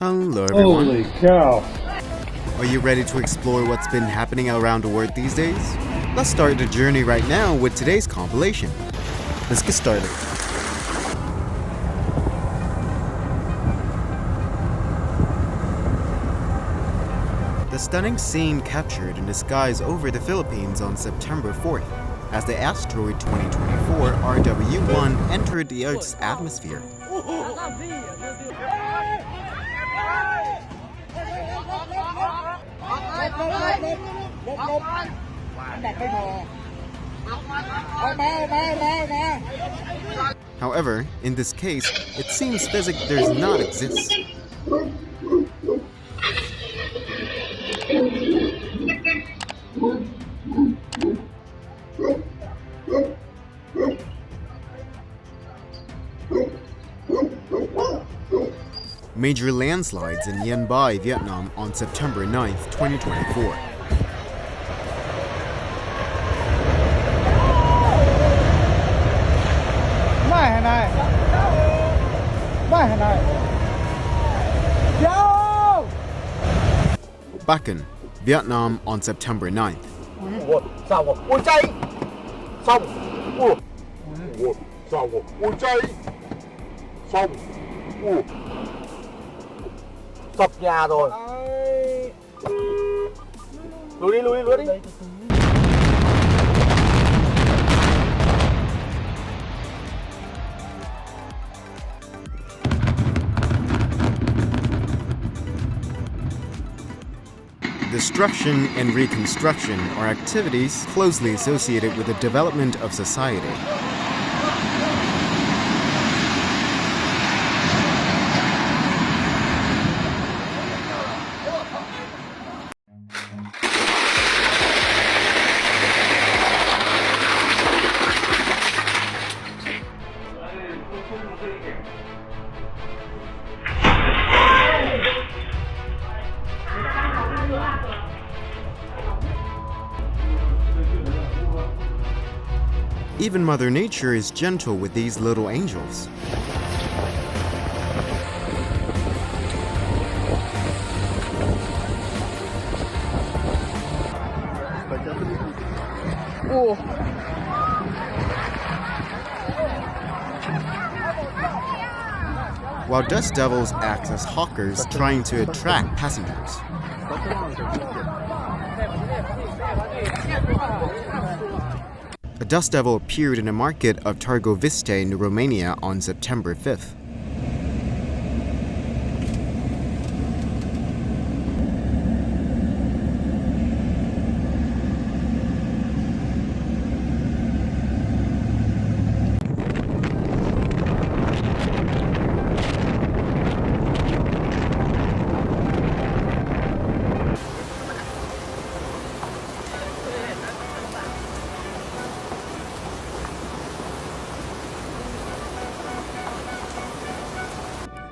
Hello everyone. Holy cow. Are you ready to explore what's been happening around the world these days? Let's start the journey right now with today's compilation. Let's get started. The stunning scene captured in the skies over the Philippines on September 4th as the asteroid 2024 RW1 entered the Earth's atmosphere. However, in this case, it seems physics does not exist. Major landslides in Yên Bai, Vietnam on September 9th, 2024. Bacan, Vietnam on September 9th. Sập nhà rồi. Lùi đi, lùi đi. Destruction and reconstruction are activities closely associated with the development of society. Even Mother Nature is gentle with these little angels. While dust devils act as hawkers trying to attract passengers. A dust devil appeared in the market of Târgoviste in Romania on September 5th.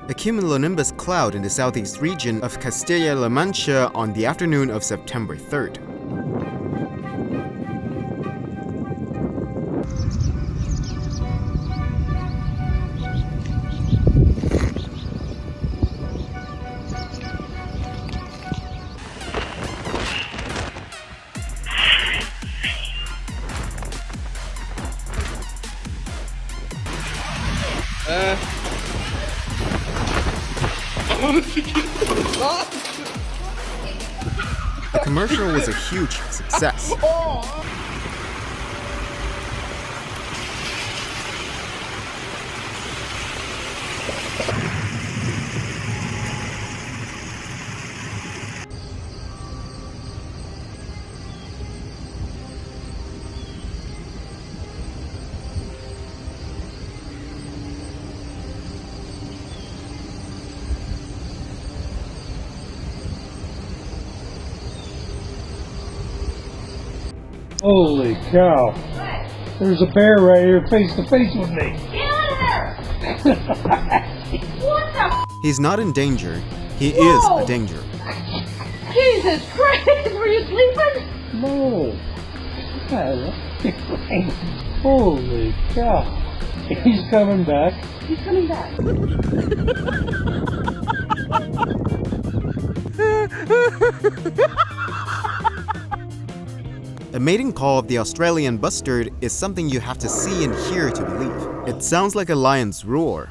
A cumulonimbus cloud in the southeast region of Castilla-La Mancha on the afternoon of September 3rd. The commercial was a huge success. Holy cow. There's a bear right here face to face with me. What the He's not in danger. He is a danger. Jesus Christ, were you sleeping? No. Holy cow. He's coming back. He's coming back. A mating call of the Australian bustard is something you have to see and hear to believe. It sounds like a lion's roar.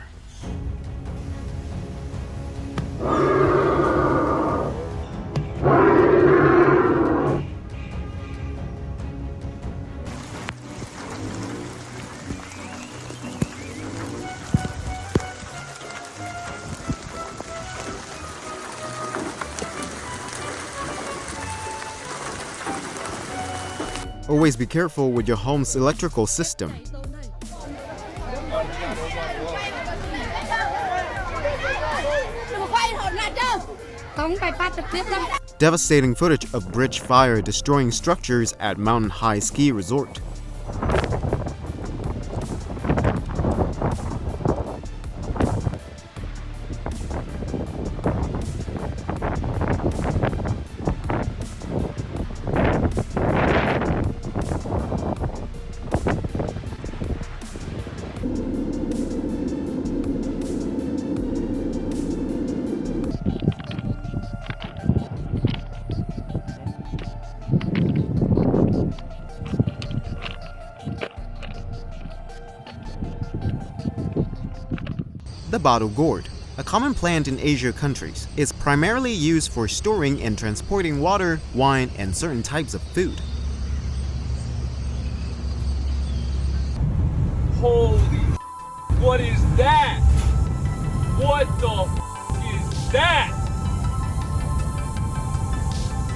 Always be careful with your home's electrical system. Devastating footage of bridge fire destroying structures at Mountain High Ski Resort. The bottle gourd, a common plant in Asian countries, is primarily used for storing and transporting water, wine, and certain types of food. Holy, what is that? What the is that?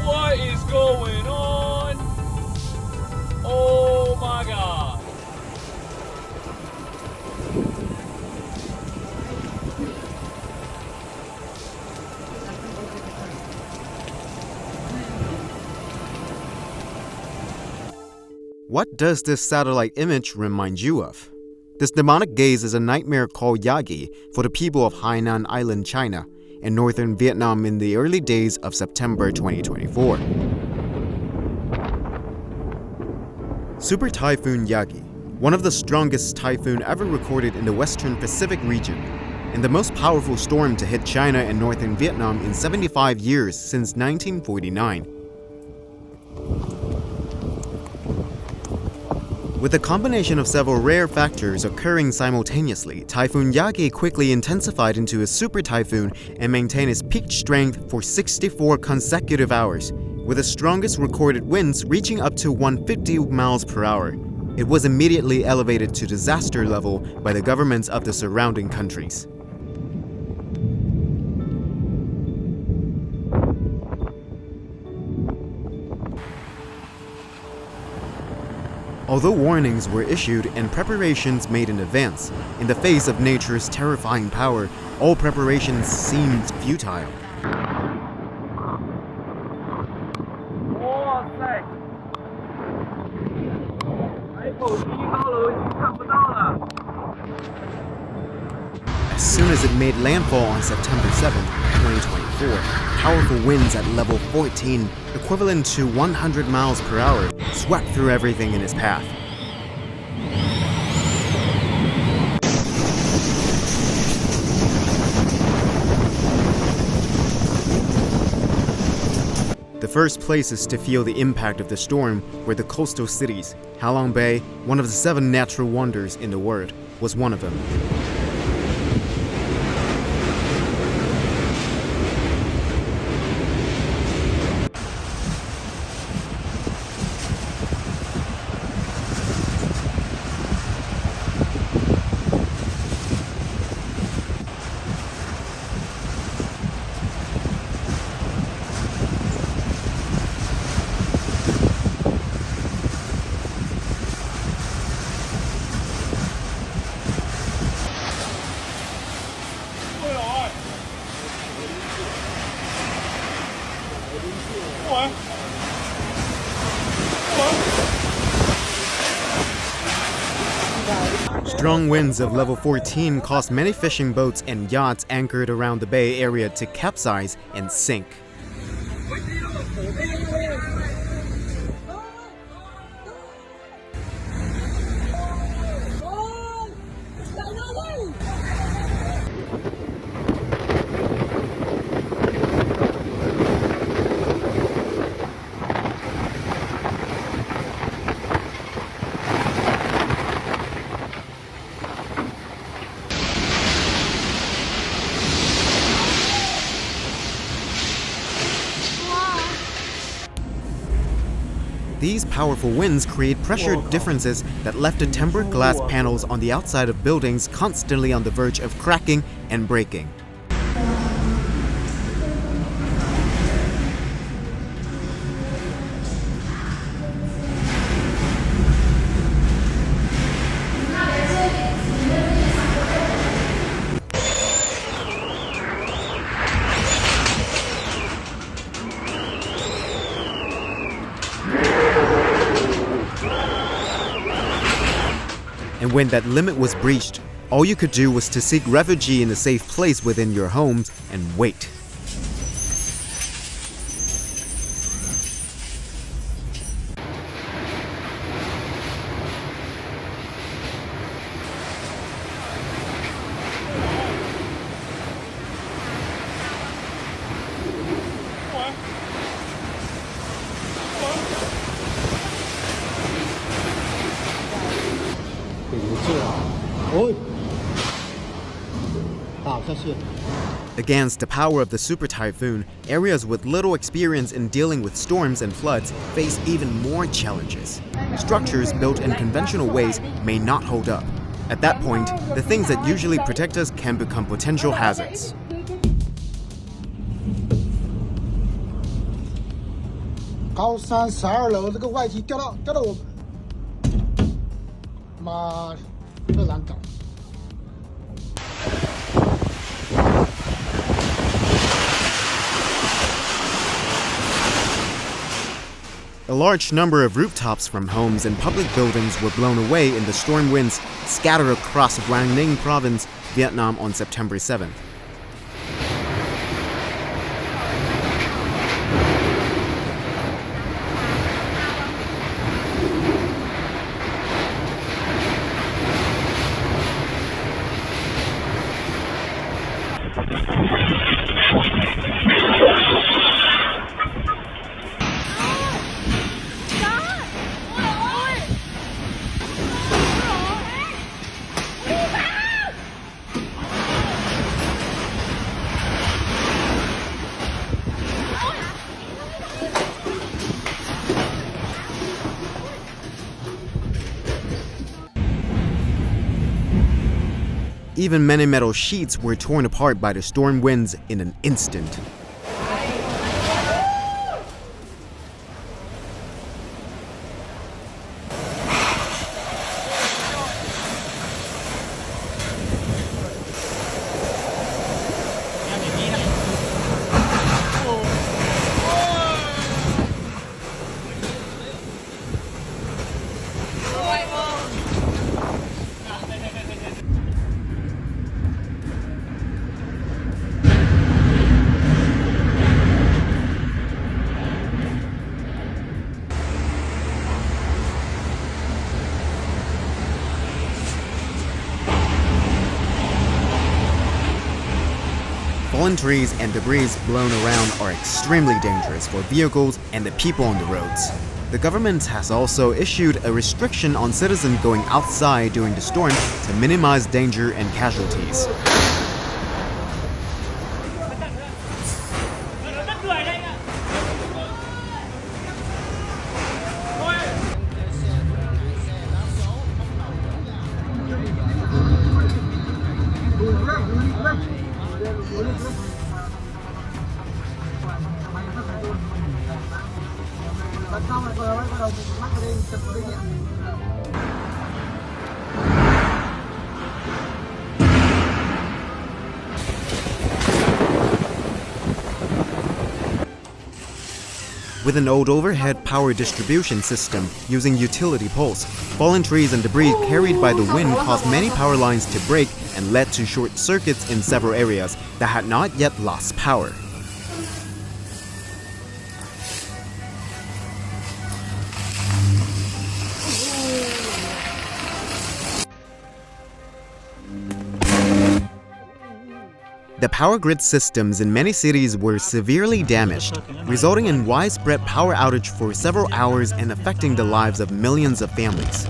What is going on? Oh my God. What does this satellite image remind you of? This demonic gaze is a nightmare called Yagi for the people of Hainan Island, China, and northern Vietnam in the early days of September 2024. Super Typhoon Yagi, one of the strongest typhoon ever recorded in the Western Pacific region, and the most powerful storm to hit China and northern Vietnam in 75 years since 1949. With a combination of several rare factors occurring simultaneously, Typhoon Yagi quickly intensified into a super typhoon and maintained its peak strength for 64 consecutive hours, with the strongest recorded winds reaching up to 150 miles per hour. It was immediately elevated to disaster level by the governments of the surrounding countries. Although warnings were issued and preparations made in advance, in the face of nature's terrifying power, all preparations seemed futile. As soon as it made landfall on September 7, 2024, powerful winds at level 14, equivalent to 100 miles per hour, swept through everything in its path. The first places to feel the impact of the storm were the coastal cities. Halong Bay, one of the 7 natural wonders in the world, was one of them. Strong winds of level 14 caused many fishing boats and yachts anchored around the bay area to capsize and sink. These powerful winds create pressure differences that left the tempered glass panels on the outside of buildings constantly on the verge of cracking and breaking. And when that limit was breached, all you could do was to seek refuge in a safe place within your homes and wait. Against the power of the super typhoon, areas with little experience in dealing with storms and floods face even more challenges. Structures built in conventional ways may not hold up. At that point, the things that usually protect us can become potential hazards. A large number of rooftops from homes and public buildings were blown away in the storm winds scattered across Quang Ninh Province, Vietnam on September 7th. Even many metal sheets were torn apart by the storm winds in an instant. Fallen trees and debris blown around are extremely dangerous for vehicles and the people on the roads. The government has also issued a restriction on citizens going outside during the storm to minimize danger and casualties. With an old overhead power distribution system using utility poles, fallen trees and debris carried by the wind caused many power lines to break and led to short circuits in several areas that had not yet lost power. The power grid systems in many cities were severely damaged, resulting in widespread power outage for several hours and affecting the lives of millions of families.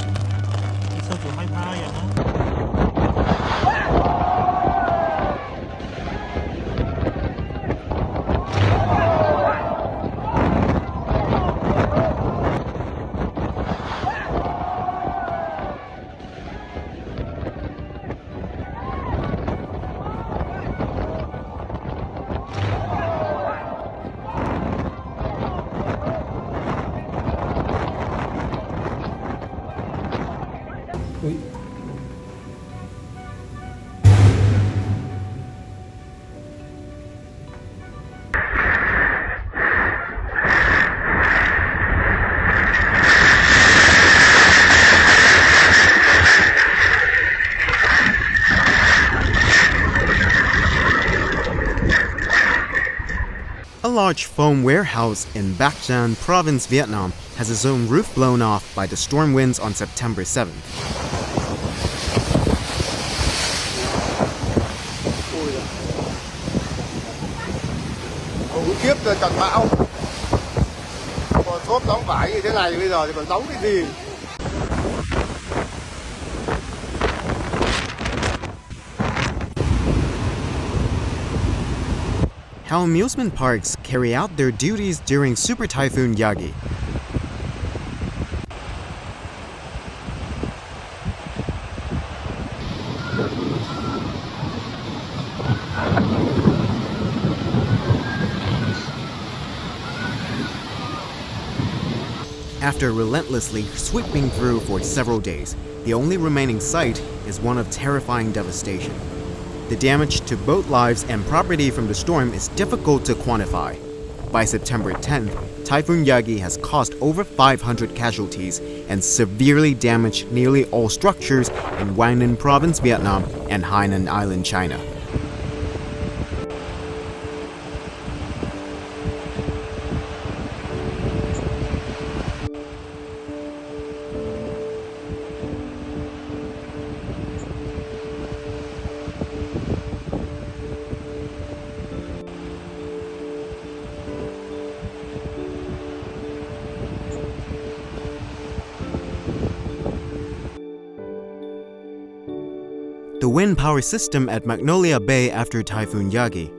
A large foam warehouse in Bac Giang province, Vietnam, has its own roof blown off by the storm winds on September 7th. Khủng khiếp rồi, trận bão. Còn xốp đóng vải như thế này bây giờ thì còn đóng cái gì? How amusement parks carry out their duties during Super Typhoon Yagi. After relentlessly sweeping through for several days, the only remaining sight is one of terrifying devastation. The damage to boat lives and property from the storm is difficult to quantify. By September 10th, Typhoon Yagi has caused over 500 casualties and severely damaged nearly all structures in Quang Ninh Province, Vietnam, and Hainan Island, China. The wind power system at Magnolia Bay after Typhoon Yagi.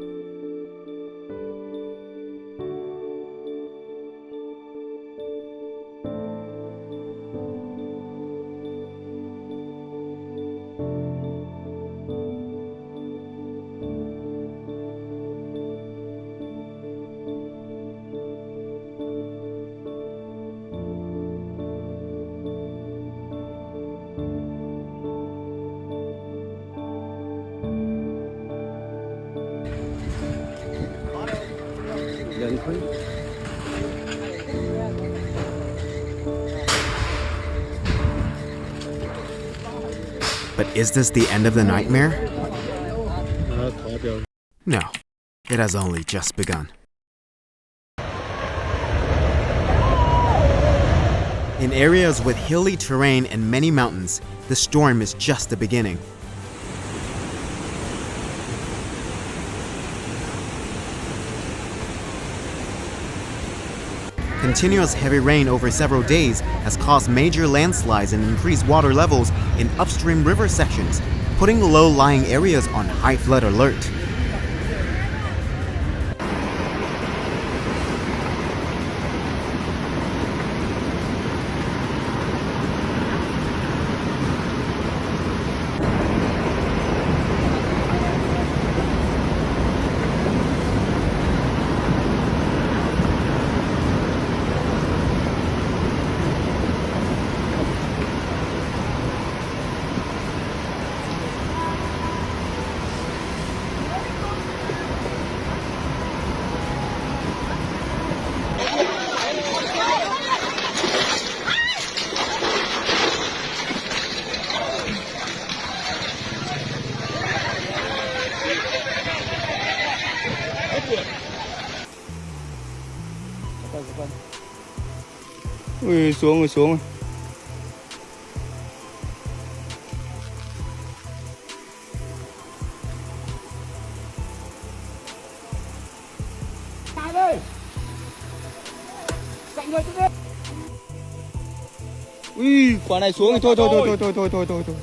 But is this the end of the nightmare? No, it has only just begun. In areas with hilly terrain and many mountains, the storm is just the beginning. Continuous heavy rain over several days has caused major landslides and increased water levels in upstream river sections, putting low-lying areas on high flood alert. Ui, xuống rồi, xuống rồi. Ui, quả này xuống rồi, thôi.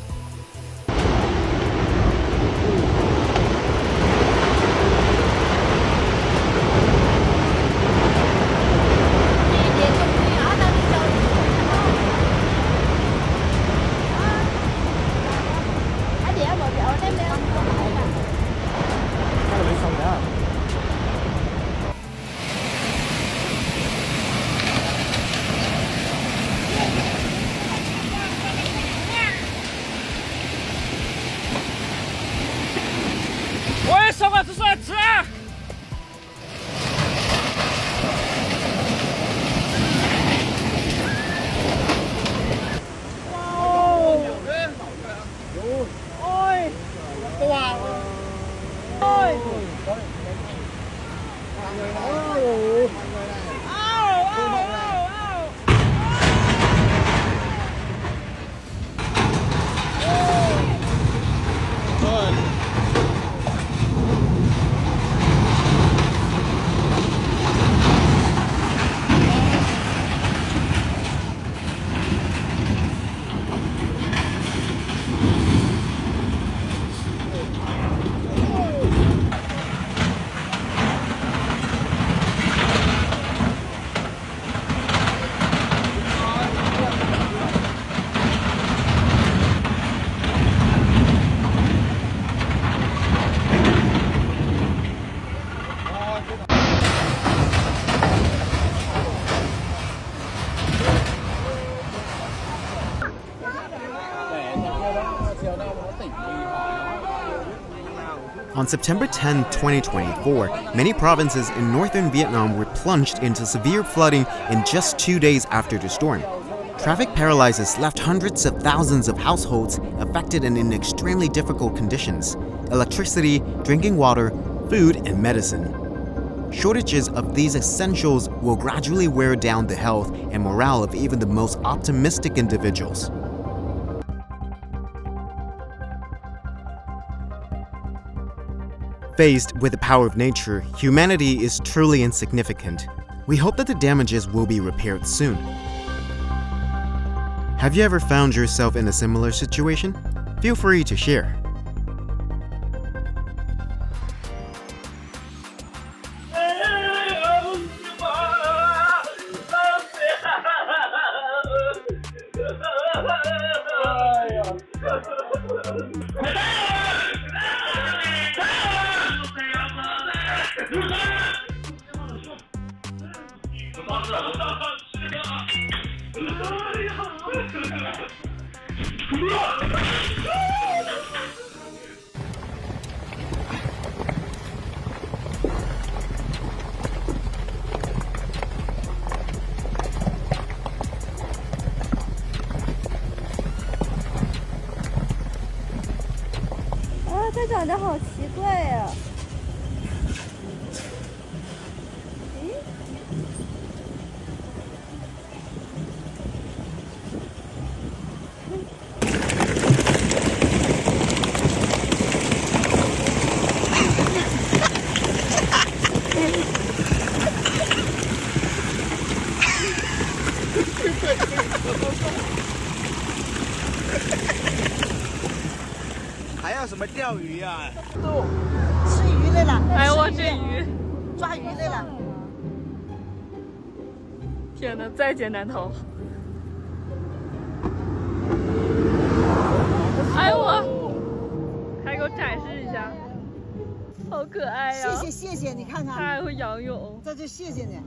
On September 10, 2024, many provinces in northern Vietnam were plunged into severe flooding in just 2 days after the storm. Traffic paralysis left hundreds of thousands of households affected and in extremely difficult conditions: electricity, drinking water, food, and medicine. Shortages of these essentials will gradually wear down the health and morale of even the most optimistic individuals. Faced with the power of nature, humanity is truly insignificant. We hope that the damages will be repaired soon. Have you ever found yourself in a similar situation? Feel free to share.啊，它长得好奇怪呀！诶，还要什么钓鱼啊？吃鱼来了！哎，我这鱼，抓鱼来了！天哪，在劫难逃！哎我，还给我展示一下，好可爱呀！谢谢，你看它看，还会仰泳。这就谢谢你。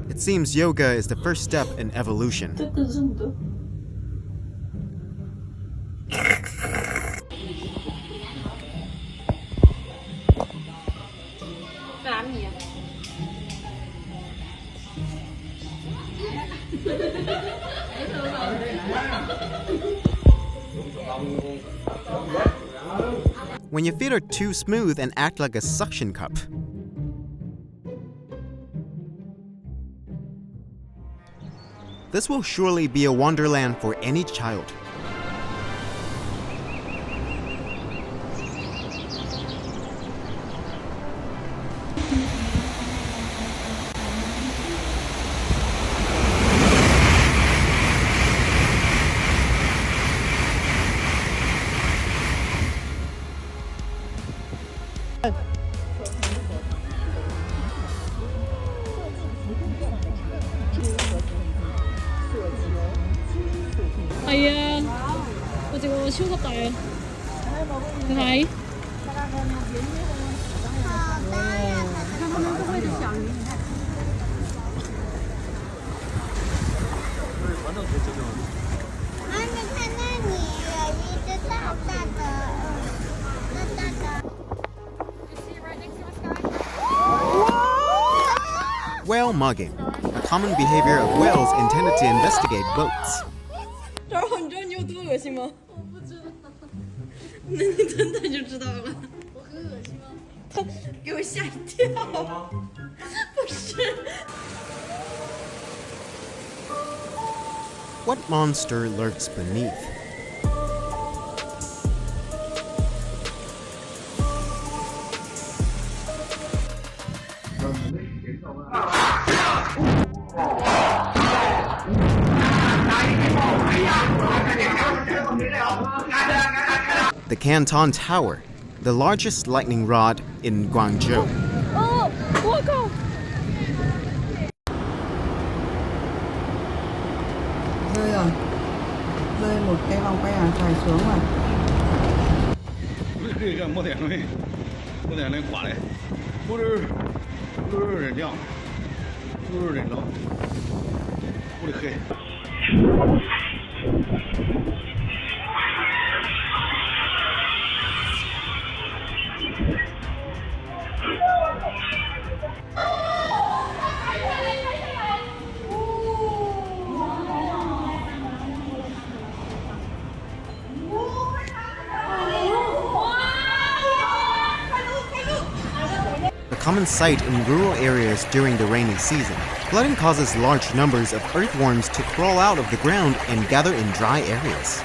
It seems yoga is the first step in evolution. 这个真的。在哪里？ When your feet are too smooth and act like a suction cup. This will surely be a wonderland for any child.係啊，我隻個超級大啊！你睇。看他们不会的小鱼，你看。啊，你看那里有一只大大的，大大的。Whale mugging, a common behavior of whales intended to investigate boats. 然后你知道你有多恶心吗？我不知道。那你真的就知道了。我很恶心吗？给我吓一跳。不是。What monster lurks beneath? The Canton Tower, the largest lightning rod in Guangzhou. 哦，我靠！Rơi rồi, rơi một cái vòng quay phải xuống rồi. 这个没点水，没点那刮的，不是人亮，不是人老，不的黑。common sight in rural areas during the rainy season. Flooding causes large numbers of earthworms to crawl out of the ground and gather in dry areas.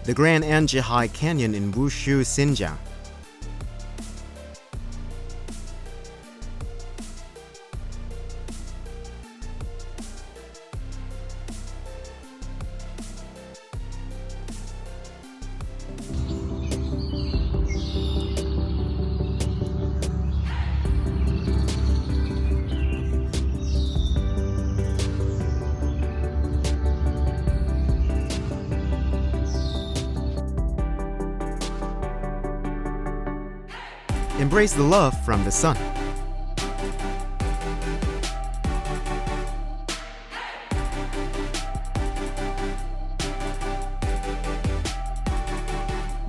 The Grand Anjihai Canyon in Wushu, Xinjiang. Embrace the love from the sun.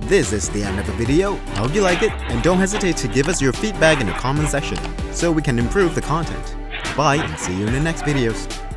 This is the end of the video. I hope you like it, and don't hesitate to give us your feedback in the comment section so we can improve the content. Bye and see you in the next videos.